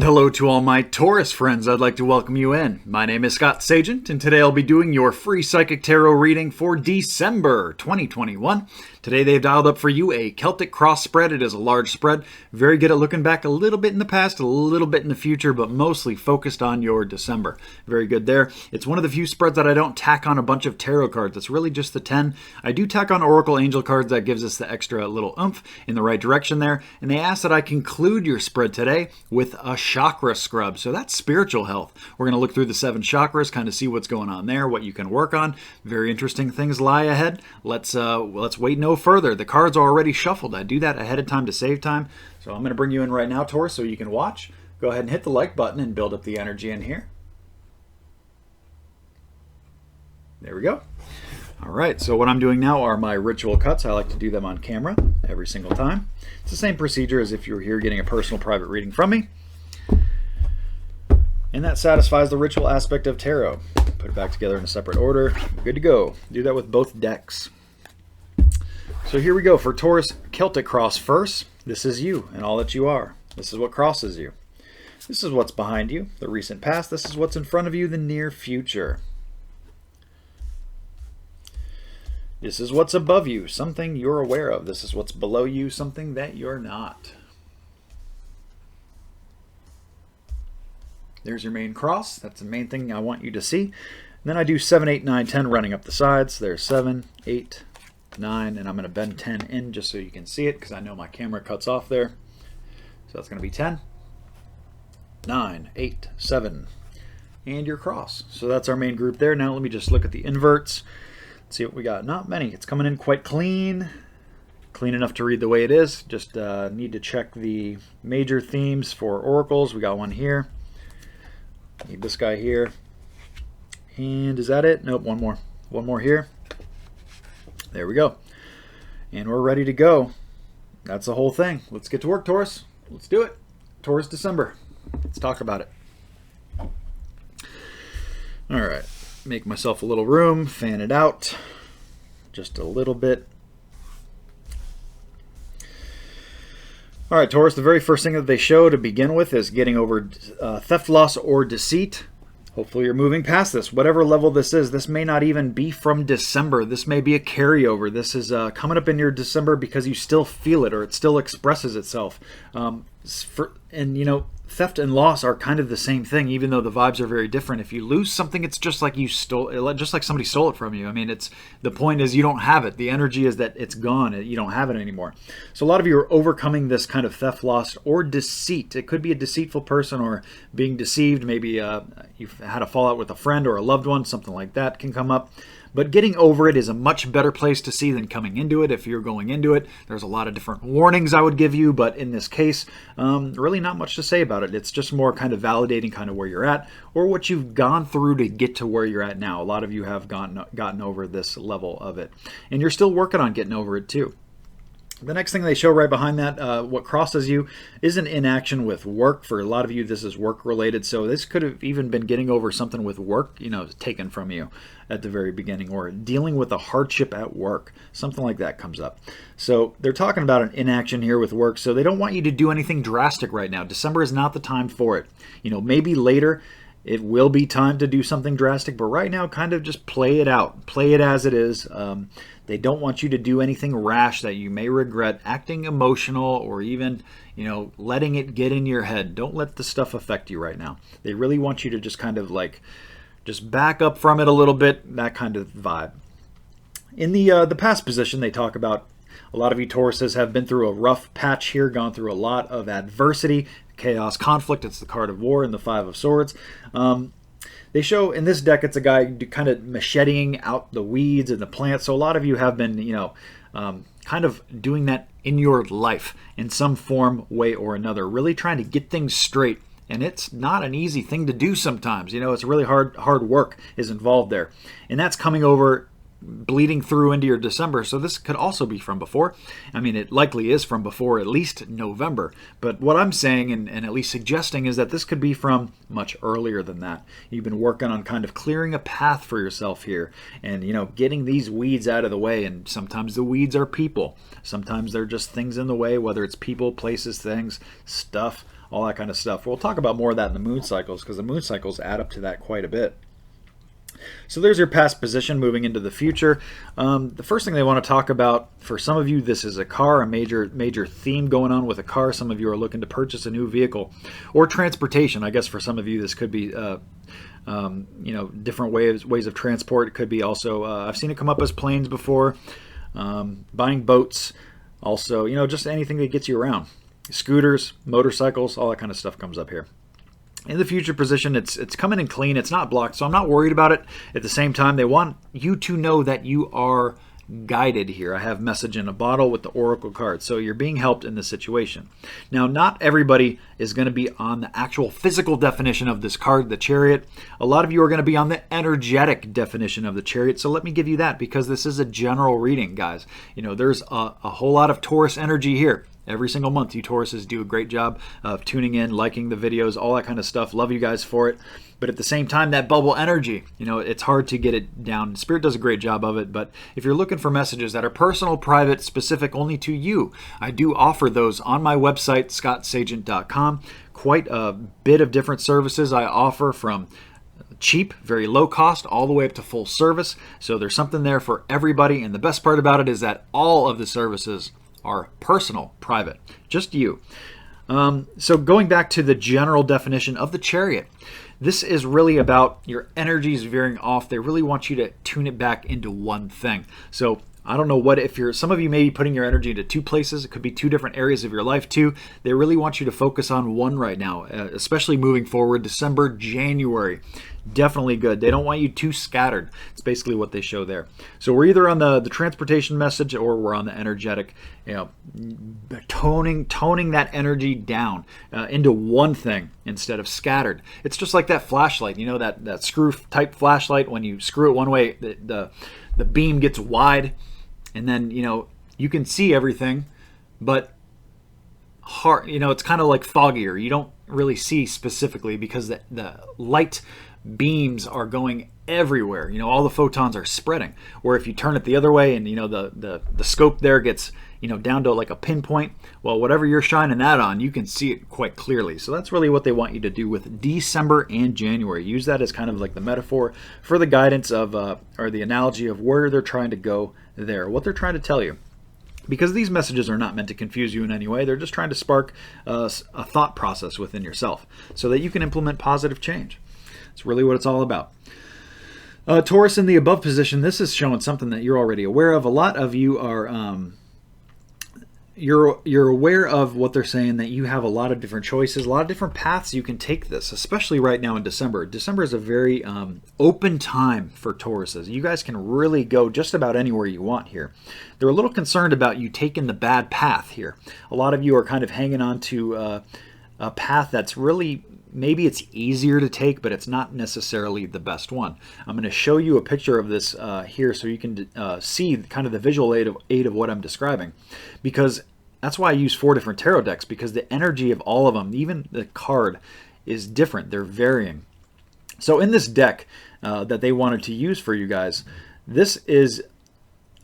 Hello to all my Taurus friends. I'd like to welcome you in. My name is Scott Sagent, and today I'll be doing your free psychic tarot reading for December 2021. Today they've dialed up for you a Celtic Cross spread. It is a large spread, very good at looking back a little bit in the past, a little bit in the future, but mostly focused on your December. Very good there. It's one of the few spreads that I don't tack on a bunch of tarot cards. It's really just the 10. I do tack on Oracle Angel cards. That gives us the extra little oomph in the right direction there. And they ask that I conclude your spread today with a chakra scrub. So that's spiritual health. We're going to look through the 7 chakras, kind of see what's going on there, what you can work on. Very interesting things lie ahead. Let's wait no further. The cards are already shuffled. I do that ahead of time to save time. So I'm going to bring you in right now, Taurus, so you can watch. Go ahead and hit the like button and build up the energy in here. There we go. All right, so what I'm doing now are my ritual cuts. I like to do them on camera every single time. It's the same procedure as if you were here getting a personal private reading from me. And that satisfies the ritual aspect of tarot. Put it back together in a separate order. Good to go. Do that with both decks. So here we go for Taurus Celtic Cross first. This is you and all that you are. This is what crosses you. This is what's behind you, the recent past. This is what's in front of you, the near future. This is what's above you, something you're aware of. This is what's below you, something that you're not. There's your main cross. That's the main thing I want you to see. And then I do 7, 8, 9, 10 running up the sides. There's 7, 8, 9, and I'm going to bend 10 in just so you can see it because I know my camera cuts off there. So that's going to be 10, 9, 8, 7, and your cross. So that's our main group there. Now let me just look at the inverts. Let's see what we got. Not many. It's coming in quite clean. Clean enough to read the way it is. Just need to check the major themes for oracles. We got one here. Need this guy here. And is that it? Nope, one more. One more here. There we go. And we're ready to go. That's the whole thing. Let's get to work, Taurus. Let's do it. Taurus December. Let's talk about it. All right. Make myself a little room. Fan it out. Just a little bit. All right, Taurus, the very first thing that they show to begin with is getting over theft, loss, or deceit. Hopefully you're moving past this. Whatever level this is, this may not even be from December. This may be a carryover. This is coming up in your December because you still feel it or it still expresses itself. And, you know, theft and loss are kind of the same thing, even though the vibes are very different. If you lose something, it's just like you stole it, just like somebody stole it from you. I mean, the point is you don't have it. The energy is that it's gone. You don't have it anymore. So a lot of you are overcoming this kind of theft, loss, or deceit. It could be a deceitful person or being deceived. Maybe you've had a fallout with a friend or a loved one. Something like that can come up. But getting over it is a much better place to see than coming into it. If you're going into it, there's a lot of different warnings I would give you, but in this case, really not much to say about it. It's just more kind of validating kind of where you're at or what you've gone through to get to where you're at now. A lot of you have gotten over this level of it, and you're still working on getting over it too. The next thing they show right behind that, what crosses you, is an inaction with work. For a lot of you, this is work related. So this could have even been getting over something with work, you know, taken from you at the very beginning, or dealing with a hardship at work. Something like that comes up. So they're talking about an inaction here with work. So they don't want you to do anything drastic right now. December is not the time for it. You know, maybe later it will be time to do something drastic, but right now kind of just play it out. Play it as it is. They don't want you to do anything rash that you may regret, acting emotional, or even, you know, letting it get in your head. Don't let the stuff affect you right now. They really want you to just kind of like, just back up from it a little bit, that kind of vibe. In the past position, they talk about a lot of you Tauruses have been through a rough patch here, gone through a lot of adversity, chaos, conflict. It's the card of war and the 5 of Swords. They show in this deck, it's a guy kind of macheting out the weeds and the plants. So a lot of you have been, you know, kind of doing that in your life in some form, way, or another, really trying to get things straight. And it's not an easy thing to do sometimes. You know, it's really hard work is involved there. And that's coming over, bleeding through into your December. So this could also be from before. I mean, it likely is from before at least November. But what I'm saying and at least suggesting is that this could be from much earlier than that. You've been working on kind of clearing a path for yourself here and, you know, getting these weeds out of the way. And sometimes the weeds are people. Sometimes they're just things in the way, whether it's people, places, things, stuff, all that kind of stuff. We'll talk about more of that in the moon cycles, because the moon cycles add up to that quite a bit. So there's your past position moving into the future. The first thing they want to talk about, for some of you, this is a car, a major theme going on with a car. Some of you are looking to purchase a new vehicle or transportation. I guess for some of you, this could be different ways of transport. It could be also, I've seen it come up as planes before, buying boats, also, just anything that gets you around. Scooters, motorcycles, all that kind of stuff comes up here. In the future position, it's coming in clean. It's not blocked, so I'm not worried about it. At the same time, they want you to know that you are guided here. I have message in a bottle with the oracle card, so you're being helped in this situation. Now, not everybody is going to be on the actual physical definition of this card, the Chariot. A lot of you are going to be on the energetic definition of the Chariot, so let me give you that, because this is a general reading, guys. There's a whole lot of Taurus energy here. Every single month, you Tauruses do a great job of tuning in, liking the videos, all that kind of stuff. Love you guys for it. But at the same time, that bubble energy, it's hard to get it down. Spirit does a great job of it. But if you're looking for messages that are personal, private, specific only to you, I do offer those on my website, scottsagent.com. Quite a bit of different services I offer, from cheap, very low cost, all the way up to full service. So there's something there for everybody. And the best part about it is that all of the services are personal, private, just you. So going back to the general definition of the Chariot, this is really about your energies veering off. They really want you to tune it back into one thing. So I don't know some of you may be putting your energy into two places. It could be two different areas of your life too. They really want you to focus on one right now, especially moving forward. December, January, definitely good. They don't want you too scattered. It's basically what they show there. So we're either on the transportation message, or we're on the energetic, toning that energy down into one thing instead of scattered. It's just like that flashlight, that screw type flashlight. When you screw it one way, the beam gets wide, and then you can see everything, but hard, it's kind of like foggier. You don't really see specifically, because the light beams are going everywhere. All the photons are spreading. Or if you turn it the other way, and the scope there gets down to like a pinpoint, well, whatever you're shining that on, you can see it quite clearly. So that's really what they want you to do with December and January. Use that as kind of like the metaphor for the guidance of or the analogy of where they're trying to go there, what they're trying to tell you. Because these messages are not meant to confuse you in any way. They're just trying to spark a thought process within yourself so that you can implement positive change. It's really what it's all about. Taurus in the above position, this is showing something that you're already aware of. A lot of you are you're aware of what they're saying, that you have a lot of different choices, a lot of different paths you can take this, especially right now in December. December is a very open time for Tauruses. You guys can really go just about anywhere you want here. They're a little concerned about you taking the bad path here. A lot of you are kind of hanging on to a path that's really, maybe it's easier to take, but it's not necessarily the best one. I'm going to show you a picture of this here so you can see kind of the visual aid of what I'm describing, because that's why I use 4 different tarot decks, because the energy of all of them, even the card, is different. They're varying. So in this deck that they wanted to use for you guys, this is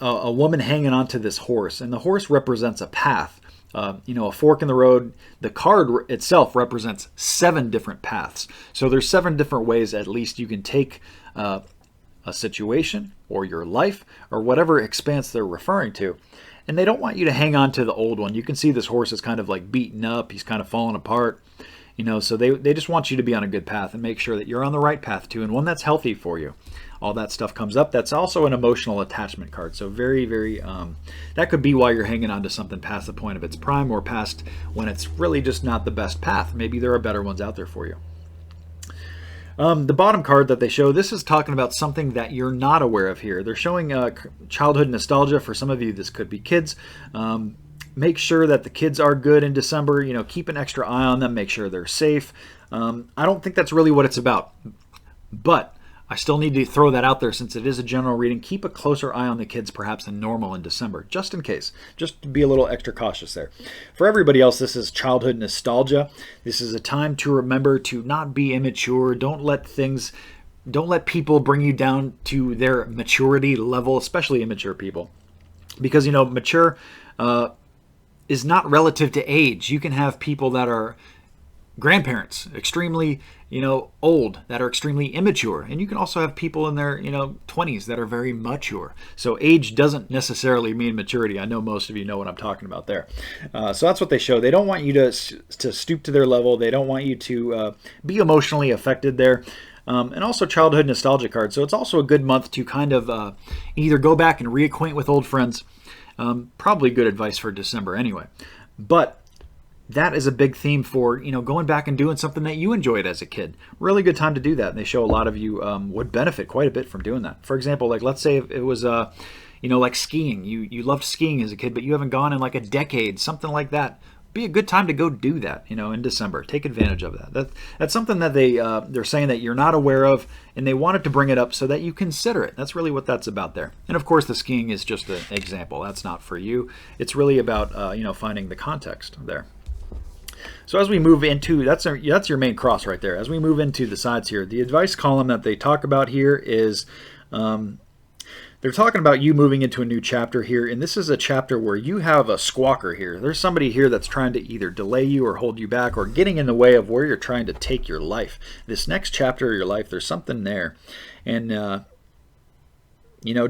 a woman hanging onto this horse, and the horse represents a path. A fork in the road. The card itself represents 7 different paths. So there's 7 different ways at least you can take a situation or your life or whatever expanse they're referring to. And they don't want you to hang on to the old one. You can see this horse is kind of like beaten up. He's kind of falling apart. So they just want you to be on a good path and make sure that you're on the right path too, and one that's healthy for you. All that stuff comes up. That's also an emotional attachment card. So very, very, that could be why you're hanging on to something past the point of its prime, or past when it's really just not the best path. Maybe there are better ones out there for you. The bottom card that they show, this is talking about something that you're not aware of here. They're showing childhood nostalgia. For some of you, this could be kids. Make sure that the kids are good in December. Keep an extra eye on them. Make sure they're safe. I don't think that's really what it's about. But I still need to throw that out there since it is a general reading. Keep a closer eye on the kids perhaps than normal in December, just in case. Just to be a little extra cautious there. For everybody else, this is childhood nostalgia. This is a time to remember to not be immature. Don't let people bring you down to their maturity level, especially immature people. Because, mature is not relative to age. You can have people that are grandparents, extremely, old, that are extremely immature. And you can also have people in their, 20s that are very mature. So age doesn't necessarily mean maturity. I know most of you know what I'm talking about there. So that's what they show. They don't want you to stoop to their level. They don't want you to be emotionally affected there. And also childhood nostalgia card. So it's also a good month to kind of either go back and reacquaint with old friends. Probably good advice for December anyway. But that is a big theme for, going back and doing something that you enjoyed as a kid. Really good time to do that. And they show a lot of you would benefit quite a bit from doing that. For example, like let's say if it was, like skiing. You loved skiing as a kid, but you haven't gone in like a decade, something like that. Be a good time to go do that, in December. Take advantage of that. That's something that they're saying that you're not aware of, and they wanted to bring it up so that you consider it. That's really what that's about there. And of course, the skiing is just an example. That's not for you. It's really about finding the context there. So as we move into, that's your main cross right there. As we move into the sides here, the advice column that they talk about here is they're talking about you moving into a new chapter here, and this is a chapter where you have a squawker here. There's somebody here that's trying to either delay you or hold you back or getting in the way of where you're trying to take your life. This next chapter of your life, there's something there. And,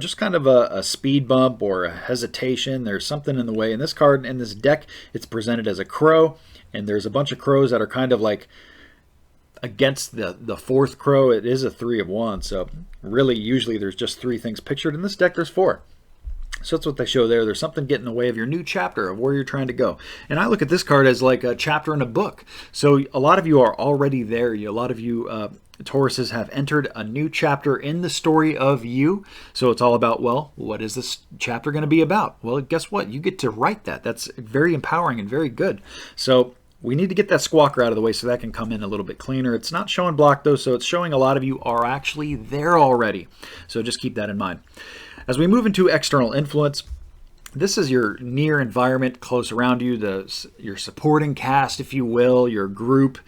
just kind of a speed bump or a hesitation. There's something in the way. In this card, in this deck, it's presented as a crow, and there's a bunch of crows that are kind of like against the fourth crow. It is a 3 of wands, so really usually there's just 3 things pictured. In this deck there's 4. So that's what they show there. There's something getting in the way of your new chapter of where you're trying to go. And I look at this card as like a chapter in a book. So a lot of you are already there. A lot of you Tauruses have entered a new chapter in the story of you. So it's all about, well, what is this chapter going to be about? Well, guess what? You get to write that. That's very empowering and very good. So we need to get that squawker out of the way so that can come in a little bit cleaner. It's not showing block though, so it's showing a lot of you are actually there already. So just keep that in mind. As we move into external influence, this is your near environment close around you, your supporting cast, if you will, your group.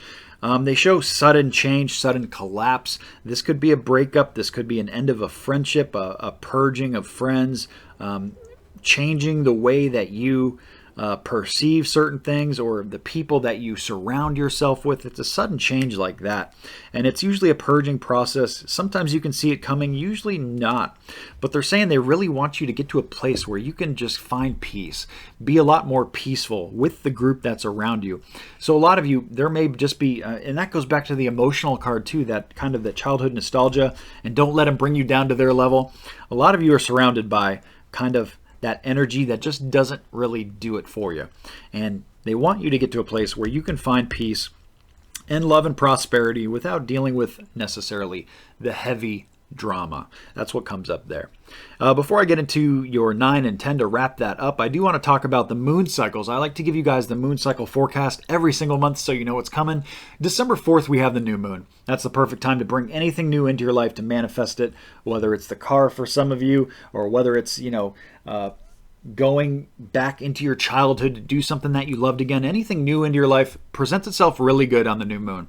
They show sudden change, sudden collapse. This could be a breakup. This could be an end of a friendship, a purging of friends, changing the way that you perceive certain things or the people that you surround yourself with. It's a sudden change like that. And it's usually a purging process. Sometimes you can see it coming, usually not. But they're saying they really want you to get to a place where you can just find peace, be a lot more peaceful with the group that's around you. So a lot of you, there may just be, and that goes back to the emotional card too, that kind of the childhood nostalgia, and don't let them bring you down to their level. A lot of you are surrounded by kind of that energy that just doesn't really do it for you. And they want you to get to a place where you can find peace and love and prosperity without dealing with necessarily the heavy drama. That's what comes up there. Before I get into your 9 and 10 to wrap that up, I do want to talk about the moon cycles. I like to give you guys the moon cycle forecast every single month so you know what's coming. December 4th, we have the new moon. That's the perfect time to bring anything new into your life to manifest it, whether it's the car for some of you or whether it's, going back into your childhood to do something that you loved again. Anything new into your life presents itself really good on the new moon.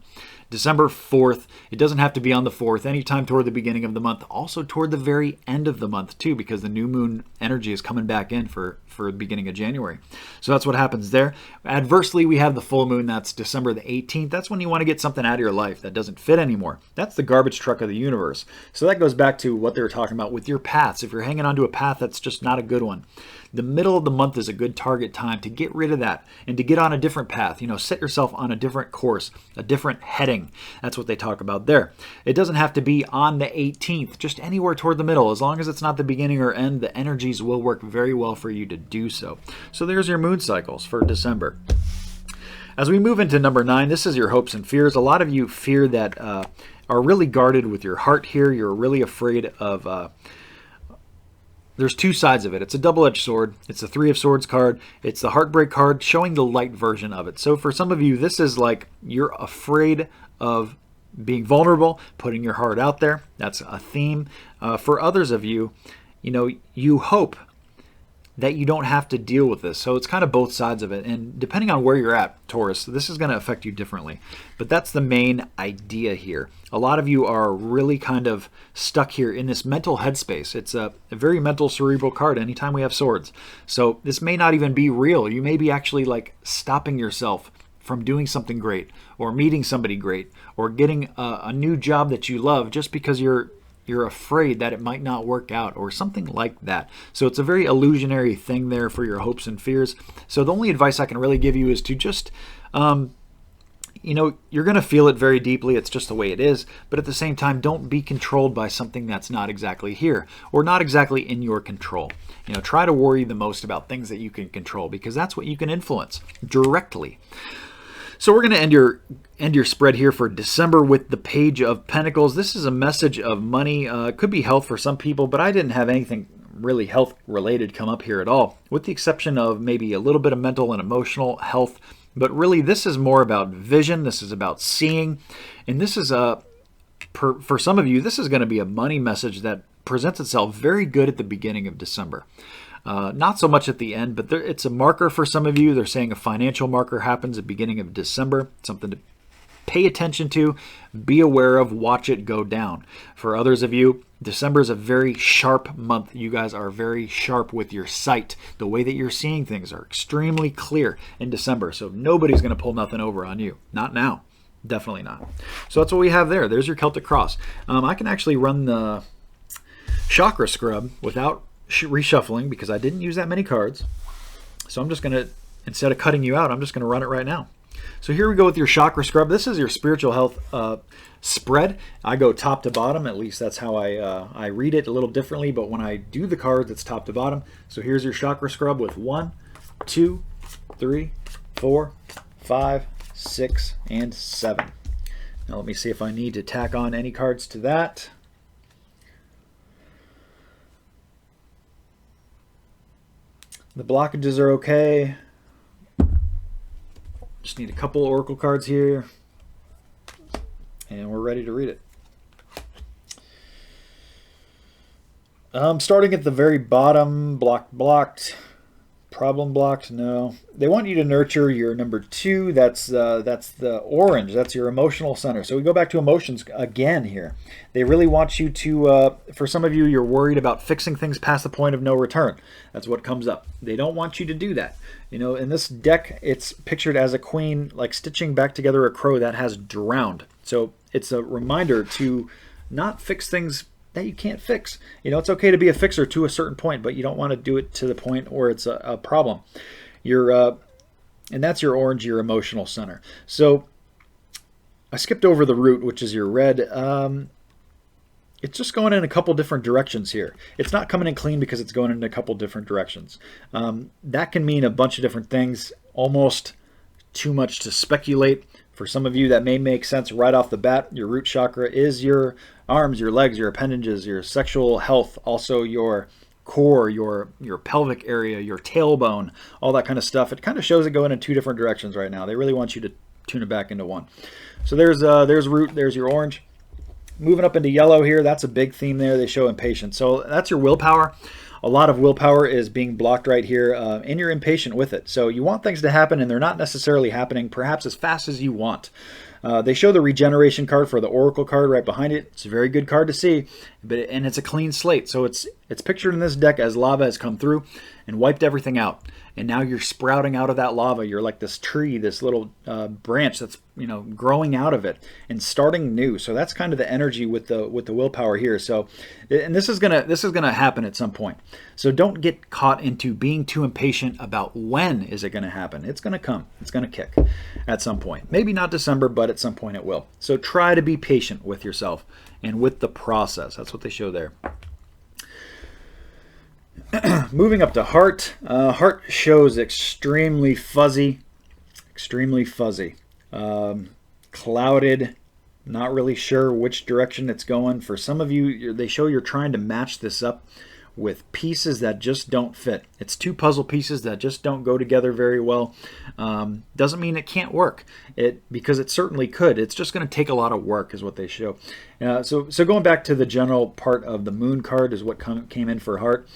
December 4th, it doesn't have to be on the 4th, anytime toward the beginning of the month, also toward the very end of the month too, because the new moon energy is coming back in for the beginning of January. So that's what happens there. Adversely, we have the full moon. That's December the 18th. That's when you want to get something out of your life that doesn't fit anymore. That's the garbage truck of the universe. So that goes back to what they were talking about with your paths. If you're hanging onto a path that's just not a good one, the middle of the month is a good target time to get rid of that and to get on a different path. Set yourself on a different course, a different heading. That's what they talk about there. It doesn't have to be on the 18th, just anywhere toward the middle. As long as it's not the beginning or end, the energies will work very well for you to do so. So there's your moon cycles for December. As we move into number 9, this is your hopes and fears. A lot of you fear that are really guarded with your heart here. You're really afraid of... There's 2 sides of it. It's a double-edged sword. It's a 3 of Swords card. It's the heartbreak card showing the light version of it. So for some of you, this is like you're afraid of being vulnerable, putting your heart out there. That's a theme. For others of you, you hope that you don't have to deal with this. So it's kind of both sides of it. And depending on where you're at, Taurus, this is going to affect you differently. But that's the main idea here. A lot of you are really kind of stuck here in this mental headspace. It's a very mental, cerebral card anytime we have swords. So this may not even be real. You may be actually like stopping yourself from doing something great, or meeting somebody great, or getting a new job that you love, just because you're afraid that it might not work out, or something like that. So it's a very illusionary thing there for your hopes and fears. So the only advice I can really give you is to just, you're going to feel it very deeply. It's just the way it is. But at the same time, don't be controlled by something that's not exactly here, or not exactly in your control. Try to worry the most about things that you can control, because that's what you can influence directly. So we're going to end your spread here for December with the Page of Pentacles. This is a message of money. It could be health for some people, but I didn't have anything really health related come up here at all, with the exception of maybe a little bit of mental and emotional health. But really, this is more about vision. This is about seeing. And this is for some of you, this is going to be a money message that presents itself very good at the beginning of December. Not so much at the end, but it's a marker for some of you. They're saying a financial marker happens at the beginning of December. Something to pay attention to, be aware of, watch it go down. For others of you, December is a very sharp month. You guys are very sharp with your sight. The way that you're seeing things are extremely clear in December. So nobody's going to pull nothing over on you. Not now. Definitely not. So that's what we have there. There's your Celtic Cross. I can actually run the Chakra scrub without reshuffling, because I didn't use that many cards. So I'm just going to, instead of cutting you out, I'm just going to run it right now. So here we go with your Chakra scrub. This is your spiritual health spread. I go top to bottom. At least that's how I read it, a little differently. But when I do the cards, it's top to bottom. So here's your Chakra scrub with 1, 2, 3, 4, 5, 6, and 7. Now let me see if I need to tack on any cards to that. The blockages are okay. Just need a couple oracle cards here, and we're ready to read it. Starting at the very bottom, blocked, problem blocked. No, they want you to nurture your number 2. That's the orange. That's your emotional center. So we go back to emotions again here. They really want you to. For some of you, you're worried about fixing things past the point of no return. That's what comes up. They don't want you to do that. In this deck, it's pictured as a queen, like stitching back together a crow that has drowned. So it's a reminder to not fix things that you can't fix. It's okay to be a fixer to a certain point, but you don't want to do it to the point where it's a problem. And that's your orange, your emotional center. So I skipped over the root, which is your red. It's just going in a couple different directions here. It's not coming in clean because it's going in a couple different directions. That can mean a bunch of different things, almost too much to speculate. For some of you, that may make sense right off the bat. Your root chakra is your arms, your legs, your appendages, your sexual health, also your core, your pelvic area, your tailbone, all that kind of stuff. It kind of shows it going in 2 different directions right now. They really want you to tune it back into one. So there's root, there's your orange. Moving up into yellow here, that's a big theme there. They show impatience. So that's your willpower. A lot of willpower is being blocked right here, and you're impatient with it. So you want things to happen, and they're not necessarily happening perhaps as fast as you want. They show the regeneration card for the oracle card right behind it. It's a very good card to see, and it's a clean slate. So it's pictured in this deck as lava has come through and wiped everything out. And now you're sprouting out of that lava. You're like this tree, this little branch that's growing out of it and starting new. So that's kind of the energy with the willpower here. So, and this is gonna happen at some point. So don't get caught into being too impatient about when is it gonna happen. It's gonna come. It's gonna kick at some point. Maybe not December, but at some point it will. So try to be patient with yourself and with the process. That's what they show there. Moving up to heart. Heart shows extremely fuzzy, clouded, not really sure which direction it's going. For some of you, they show you're trying to match this up with pieces that just don't fit. It's 2 puzzle pieces that just don't go together very well. Doesn't mean it can't work, because it certainly could. It's just going to take a lot of work is what they show. So going back to the general part of the moon card is what came in for heart.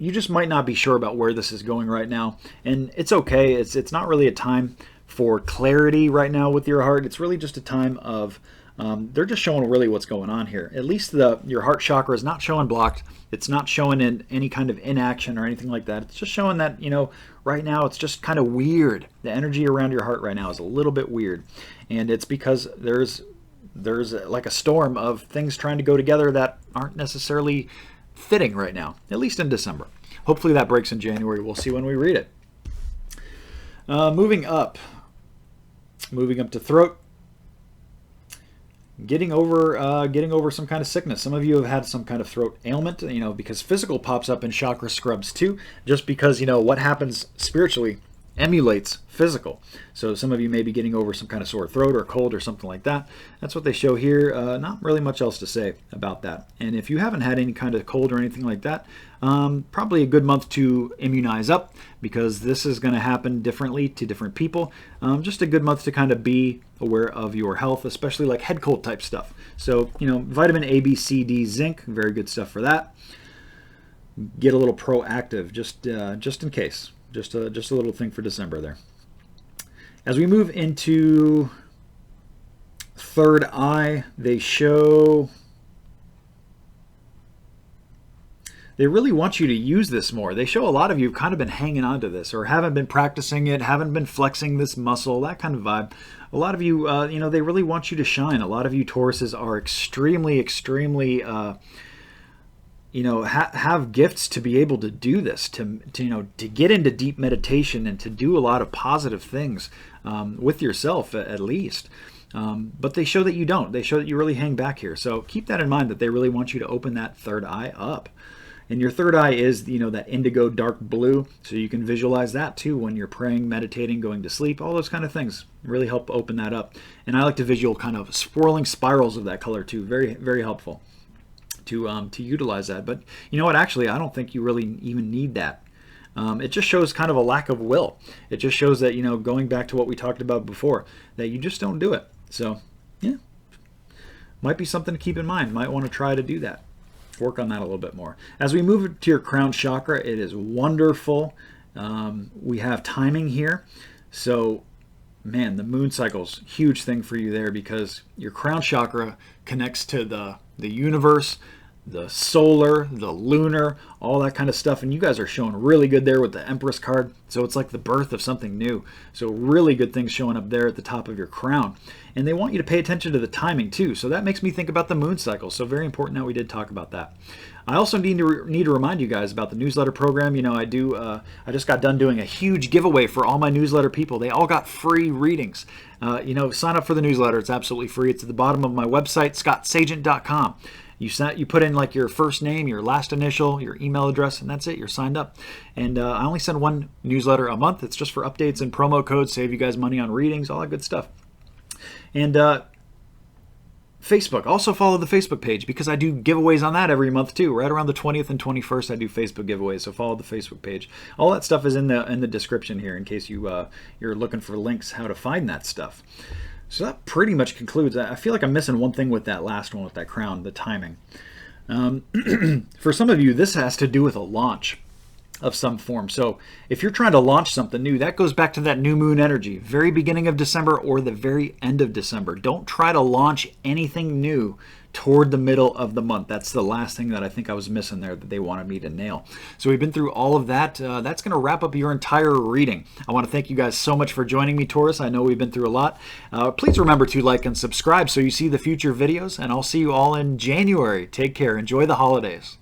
You just might not be sure about where this is going right now, and it's okay. It's not really a time for clarity right now with your heart. It's really just a time of, they're just showing really what's going on here. At least your heart chakra is not showing blocked. It's not showing in any kind of inaction or anything like that. It's just showing that, right now it's just kind of weird. The energy around your heart right now is a little bit weird. And it's because there's like a storm of things trying to go together that aren't necessarily fitting right now, at least in December. Hopefully that breaks in January. We'll see when we read it. Moving up to throat. Getting over some kind of sickness. Some of you have had some kind of throat ailment, because physical pops up in chakra scrubs too, just because, what happens spiritually emulates physical. So some of you may be getting over some kind of sore throat or cold or something like that. That's what they show here. Not really much else to say about that. And if you haven't had any kind of cold or anything like that, probably a good month to immunize up, because this is going to happen differently to different people. Just a good month to kind of be aware of your health, especially like head cold type stuff. So, vitamin A, B, C, D, zinc, very good stuff for that. Get a little proactive just in case. Just a little thing for December there. As we move into third eye, they really want you to use this more. They show a lot of you have kind of been hanging on to this or haven't been practicing it, haven't been flexing this muscle, that kind of vibe. A lot of you, they really want you to shine. A lot of you Tauruses are extremely, have gifts to be able to do this, to get into deep meditation and to do a lot of positive things with yourself at least. But they show that you don't. They show that you really hang back here. So keep that in mind, that they really want you to open that third eye up. And your third eye is, that indigo dark blue. So you can visualize that too when you're praying, meditating, going to sleep, all those kind of things really help open that up. And I like to visual kind of swirling spirals of that color too. Very, very helpful to utilize that. But you know what? Actually, I don't think you really even need that. It just shows kind of a lack of will. It just shows that, going back to what we talked about before, that you just don't do it. So, yeah, might be something to keep in mind. Might want to try to do that. Work on that a little bit more. As we move to your crown chakra, it is wonderful. We have timing here. So, man, the moon cycle's a huge thing for you there, because your crown chakra connects to the universe, the solar, the lunar, all that kind of stuff. And you guys are showing really good there with the Empress card. So it's like the birth of something new. So really good things showing up there at the top of your crown. And they want you to pay attention to the timing too. So that makes me think about the moon cycle. So very important that we did talk about that. I also need to remind you guys about the newsletter program. I just got done doing a huge giveaway for all my newsletter people. They all got free readings. Sign up for the newsletter. It's absolutely free. It's at the bottom of my website, scottsagent.com. You put in like your first name, your last initial, your email address, and that's it. You're signed up. And I only send one newsletter a month. It's just for updates and promo codes, save you guys money on readings, all that good stuff. And Facebook. Also follow the Facebook page, because I do giveaways on that every month too. Right around the 20th and 21st, I do Facebook giveaways. So follow the Facebook page. All that stuff is in the description here in case you're looking for links how to find that stuff. So that pretty much concludes. I feel like I'm missing one thing with that last one, with that crown, the timing. For some of you, this has to do with a launch of some form. So if you're trying to launch something new, that goes back to that new moon energy, very beginning of December or the very end of December. Don't try to launch anything new toward the middle of the month. That's the last thing that I think I was missing there that they wanted me to nail. So we've been through all of that. That's going to wrap up your entire reading. I want to thank you guys so much for joining me, Taurus. I know we've been through a lot. Please remember to like and subscribe so you see the future videos, and I'll see you all in January. Take care. Enjoy the holidays.